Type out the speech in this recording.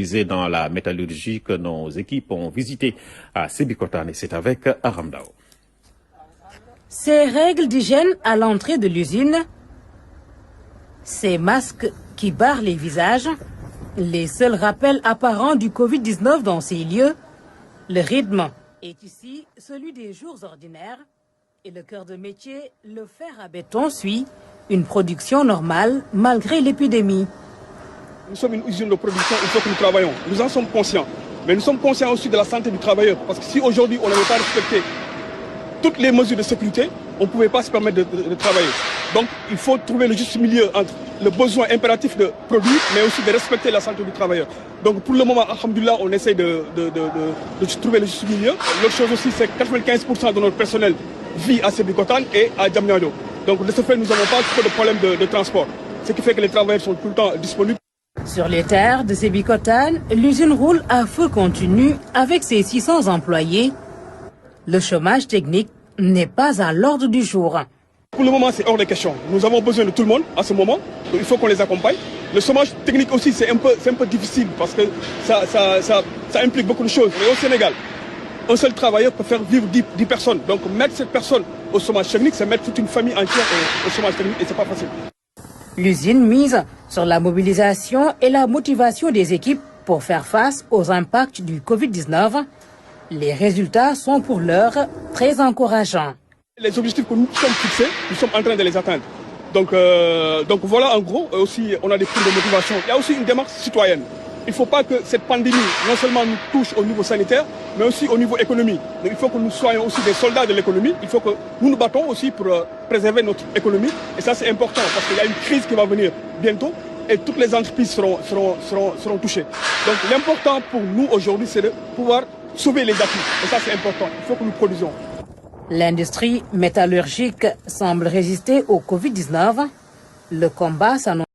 spécialisés dans la métallurgie que nos équipes ont visité à Sébikotane et c'est avec Aramdao. Ces règles d'hygiène à l'entrée de l'usine, ces masques qui barrent les visages, les seuls rappels apparents du Covid-19 dans ces lieux, le rythme est ici celui des jours ordinaires et le cœur de métier, le fer à béton, suit une production normale malgré l'épidémie. Nous sommes une usine de production, il faut que nous travaillons. Nous en sommes conscients. Mais nous sommes conscients aussi de la santé du travailleur. Parce que si aujourd'hui on n'avait pas respecté toutes les mesures de sécurité, on ne pouvait pas se permettre de travailler. Donc il faut trouver le juste milieu entre le besoin impératif de produire, mais aussi de respecter la santé du travailleur. Donc pour le moment, alhamdoulilah, on essaie de trouver le juste milieu. L'autre chose aussi, c'est que 95% de notre personnel vit à Sébikotane et à Diamniadio. Donc de ce fait, nous n'avons pas trop de problèmes de transport. Ce qui fait que les travailleurs sont tout le temps disponibles. Sur les terres de Sébikotane, l'usine roule à feu continu avec ses 600 employés. Le chômage technique n'est pas à l'ordre du jour. Pour le moment, c'est hors de question. Nous avons besoin de tout le monde à ce moment. Donc il faut qu'on les accompagne. Le chômage technique aussi, c'est un peu difficile parce que ça implique beaucoup de choses. Mais au Sénégal, un seul travailleur peut faire vivre 10 personnes. Donc mettre cette personne au chômage technique, c'est mettre toute une famille entière au chômage technique et c'est pas facile. L'usine mise sur la mobilisation et la motivation des équipes pour faire face aux impacts du Covid-19. Les résultats sont pour l'heure très encourageants. Les objectifs que nous sommes fixés, nous sommes en train de les atteindre. Donc voilà, en gros, aussi, on a des primes de motivation. Il y a aussi une démarche citoyenne. Il ne faut pas que cette pandémie, non seulement nous touche au niveau sanitaire, mais aussi au niveau économique. Donc il faut que nous soyons aussi des soldats de l'économie. Il faut que nous nous battons aussi pour préserver notre économie. Et ça, c'est important parce qu'il y a une crise qui va venir bientôt et toutes les entreprises seront touchées. Donc l'important pour nous aujourd'hui, c'est de pouvoir sauver les acquis. Et ça, c'est important. Il faut que nous produisions. L'industrie métallurgique semble résister au Covid-19. Le combat s'annonce.